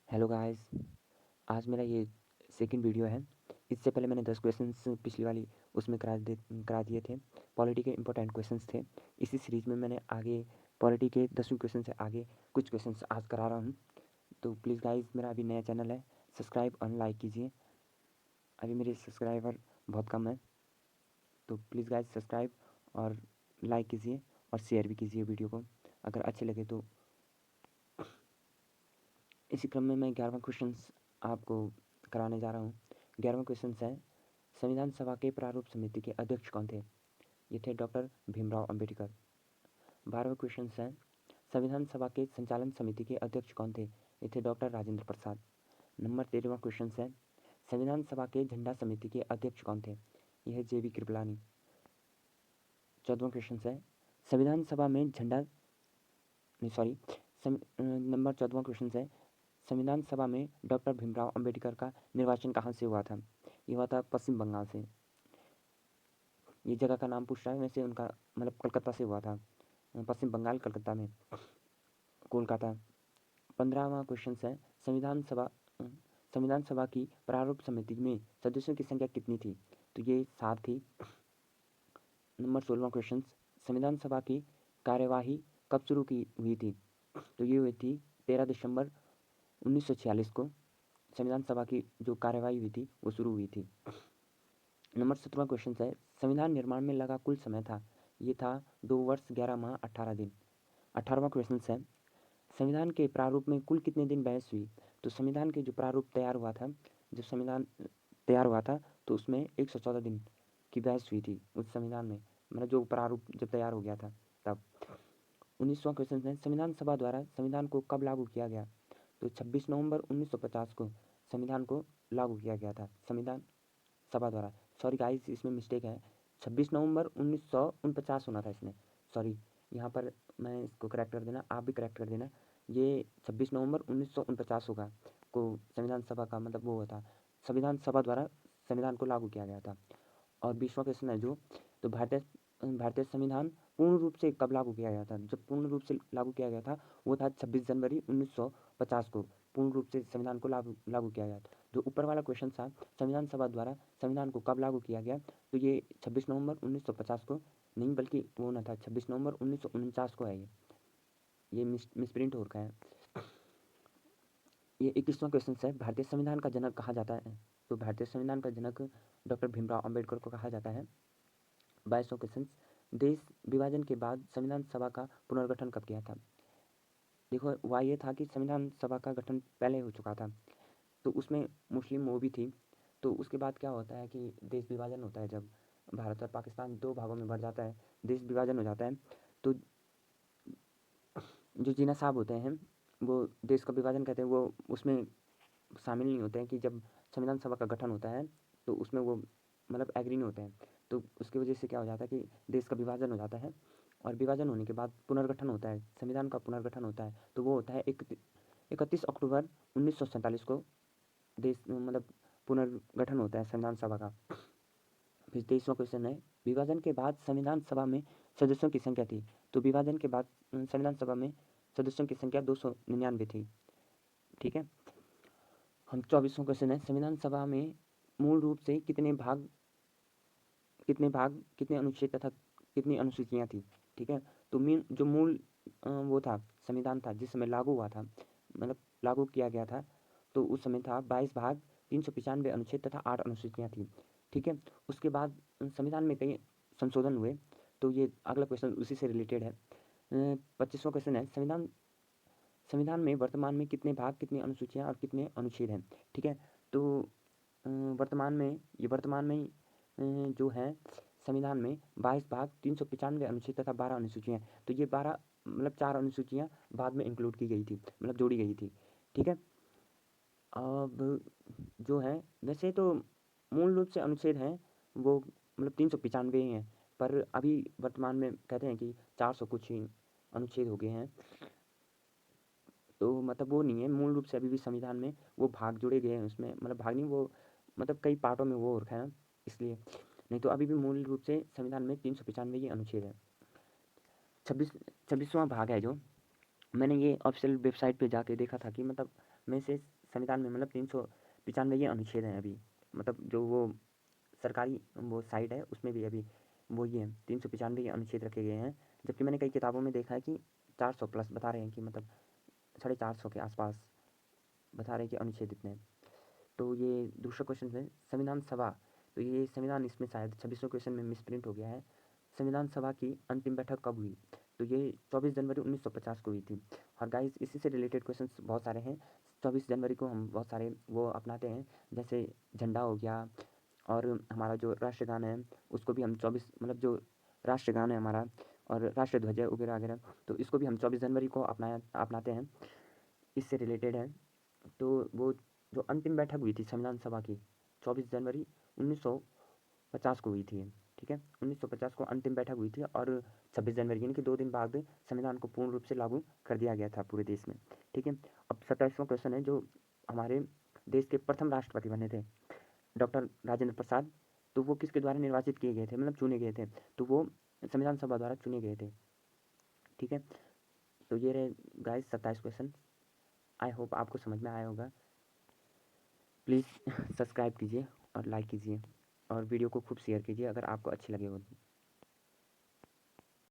Hello guys. आज मेरा ये सेकंड वीडियो है। इससे पहले मैंने 10 क्वेश्चंस पिछली वाली उसमें करा दिए थे। पॉलिटी के इंपॉर्टेंट क्वेश्चंस थे। इसी सीरीज में मैंने आगे पॉलिटी के 10वें क्वेश्चन से आगे कुछ क्वेश्चंस आज करा रहा हूँ। तो प्लीज़ गाइस, मेरा अभी नया चैनल है, सब्सक्राइब और लाइक कीजिए। अभी मेरे सब्सक्राइबर बहुत कम है, तो प्लीज़ गाइस सब्सक्राइब और लाइक कीजिए और शेयर भी कीजिए वीडियो को अगर अच्छे लगे तो। इसी क्रम में मैं 11वां क्वेश्चन आपको कराने जा रहा हूँ। 11वां क्वेश्चन है, संविधान सभा के प्रारूप समिति के अध्यक्ष कौन थे? ये थे डॉक्टर भीमराव अंबेडकर। 12वां क्वेश्चन है, संविधान सभा के संचालन समिति के अध्यक्ष कौन थे? ये थे doctor Rajendra Prasad. Number 13वां question है, संविधान सभा के झंडा समिति के अध्यक्ष कौन थे? यह है JB कृपलानी। 14वां क्वेश्चन है, संविधान सभा में झंडा सॉरी नंबर 14वां क्वेश्चन है, संविधान सभा में डॉक्टर भीमराव अंबेडकर का निर्वाचन कहाँ से हुआ था? ये हुआ था पश्चिम बंगाल से। ये जगह का नाम पूछ रहा है, वैसे उनका मतलब कलकत्ता से हुआ था, पश्चिम बंगाल कलकत्ता में, कोलकाता। 15वां क्वेश्चन है, संविधान सभा की प्रारूप समिति में सदस्यों की संख्या कितनी थी? तो ये 7 थी। नंबर 16वां क्वेश्चन, संविधान सभा की कार्यवाही कब शुरू की हुई थी? तो ये हुई थी 13 दिसंबर 1946 को संविधान सभा की जो कार्यवाही हुई थी वो शुरू हुई थी। नंबर 17वां क्वेश्चन है, संविधान निर्माण में लगा कुल समय था? ये था 2 वर्ष 11 माह 18 दिन। 18वां क्वेश्चन है, संविधान के प्रारूप में कुल कितने दिन बहस हुई? तो संविधान के जो प्रारूप तैयार हुआ था, जब संविधान तैयार हुआ था तो उसमें 114 दिन की बहस हुई थी उस संविधान में, मतलब जो प्रारूप जब तैयार हो गया था तब। 19वां क्वेश्चन है, संविधान सभा द्वारा संविधान को कब लागू किया गया? तो 26 नवंबर 1950 को संविधान को लागू किया गया था संविधान सभा द्वारा। सॉरी गाइस, इसमें मिस्टेक है, 26 नवंबर 1949 होना था इसमें। सॉरी, यहाँ पर मैं इसको करेक्ट कर देना, आप भी करेक्ट कर देना। ये 26 नवंबर 1949 होगा को संविधान सभा का मतलब वो था, संविधान सभा द्वारा संविधान को लागू किया गया था। और 20वां क्वेश्चन है जो, तो भारतीय संविधान पूर्ण रूप से कब लागू किया गया था? जब पूर्ण रूप से लागू किया गया था वो था 26 जनवरी 1950 को पूर्ण रूप से संविधान को लागू किया गया था। जो ऊपर वाला क्वेश्चन था, संविधान सभा द्वारा संविधान को कब लागू किया गया, तो ये 26 नवंबर 1950 को नहीं, बल्कि वो ना था, 26 नवंबर 1949 को है। ये मिसप्रिंट हो रखा है। ये 21वां क्वेश्चन है, भारतीय संविधान का जनक कहा जाता है? तो भारतीय संविधान का जनक डॉक्टर भीमराव अंबेडकर को कहा जाता है। 22वां क्वेश्चन, देश विभाजन के बाद संविधान सभा का पुनर्गठन कब किया था? देखो, वह ये था कि संविधान सभा का गठन पहले हो चुका था, तो उसमें मुस्लिम वो भी थी। तो उसके बाद क्या होता है कि देश विभाजन होता है, जब भारत और पाकिस्तान 2 भागों में बढ़ जाता है, देश विभाजन हो जाता है, तो जो जीना साहब होते हैं वो देश का विभाजन कहते हैं, वो उसमें शामिल नहीं होते हैं कि जब संविधान सभा का गठन होता है तो उसमें वो मतलब एग्री नहीं होते हैं। तो उसकी वजह से क्या हो जाता है कि देश का विभाजन हो जाता है, और विभाजन होने के बाद पुनर्गठन होता है, संविधान का पुनर्गठन होता है। तो वो होता है 31 अक्टूबर 1947 को देश मतलब पुनर्गठन होता है संविधान सभा का। फिर 23वां क्वेश्चन है, विभाजन के बाद संविधान सभा में सदस्यों की संख्या थी? तो विभाजन के बाद संविधान सभा में सदस्यों की संख्या 299 थी। ठीक है। हम 24वां क्वेश्चन है, संविधान सभा में मूल रूप से कितने अनुच्छेद तथा कितनी अनुसूचियाँ थी? ठीक है। तो जो मूल वो था संविधान था जिस समय लागू हुआ था, मतलब लागू किया गया था, तो उस समय था 22 भाग 395 अनुच्छेद तथा 8 अनुसूचियाँ थी। ठीक है। उसके बाद संविधान में कई संशोधन हुए, तो ये अगला क्वेश्चन उसी से रिलेटेड है। 25वां क्वेश्चन है, संविधान में वर्तमान में कितने भाग, कितनी अनुसूचियाँ और कितने अनुच्छेद हैं? ठीक है। तो वर्तमान में जो है संविधान में 22 भाग 395 अनुच्छेद तथा 12 अनुसूचियाँ। तो ये 12 मतलब 4 अनुसूचियाँ बाद में इंक्लूड की गई थी, मतलब जोड़ी गई थी। ठीक है। अब जो है, वैसे तो मूल रूप से अनुच्छेद हैं वो मतलब 395 ही हैं, पर अभी वर्तमान में कहते हैं कि 400 कुछ ही अनुच्छेद हो गए हैं। तो मतलब वो नहीं है, मूल रूप से अभी भी संविधान में वो भाग जोड़े गए हैं उसमें, मतलब भाग नहीं, वो मतलब कई पार्टों में वो हो रखा है ना, इसलिए। नहीं तो अभी भी मूल रूप से संविधान में 395 ही अनुच्छेद है। 26वां भाग है जो, मैंने ये ऑफिशियल वेबसाइट पे जाके देखा था कि मतलब मैं से संविधान में मतलब 395 ये अनुच्छेद हैं अभी, मतलब जो वो सरकारी वो साइट है उसमें भी अभी वो ये 395 ये अनुच्छेद रखे गए हैं, जबकि मैंने कई किताबों में देखा है कि 400 प्लस बता रहे हैं कि मतलब 450 के आसपास बता रहे हैं कि अनुच्छेद इतने हैं। तो ये दूसरा क्वेश्चन है संविधान सभा, तो ये संविधान इसमें शायद 26वें क्वेश्चन में मिसप्रिंट हो गया है। संविधान सभा की अंतिम बैठक कब हुई, तो ये 24 जनवरी 1950 को हुई थी। और गाइस इसी से रिलेटेड क्वेश्चंस बहुत सारे हैं। 24 जनवरी को हम बहुत सारे वो अपनाते हैं, जैसे झंडा हो गया, और हमारा जो राष्ट्रगान है उसको भी हम 24 मतलब जो राष्ट्रगान है हमारा और राष्ट्रध्वज है वगैरह वगैरह, तो इसको भी हम 24 जनवरी को अपनाते हैं, इससे रिलेटेड है। तो वो जो अंतिम बैठक हुई थी संविधान सभा की 24 जनवरी 1950 को हुई थी, ठीक है। 1950 को अंतिम बैठक हुई थी और 26 जनवरी यानी कि 2 दिन बाद संविधान को पूर्ण रूप से लागू कर दिया गया था पूरे देश में, ठीक है। अब 27वां क्वेश्चन है जो हमारे देश के प्रथम राष्ट्रपति बने थे डॉक्टर राजेंद्र प्रसाद, तो वो किसके द्वारा निर्वाचित किए गए थे मतलब चुने गए थे, तो वो संविधान सभा द्वारा चुने गए थे, ठीक है। तो ये रहे गाइस 27 क्वेश्चन। आई होप आपको समझ में आया होगा। प्लीज़ सब्सक्राइब कीजिए और लाइक कीजिए और वीडियो को खूब शेयर कीजिए अगर आपको अच्छे लगे हो।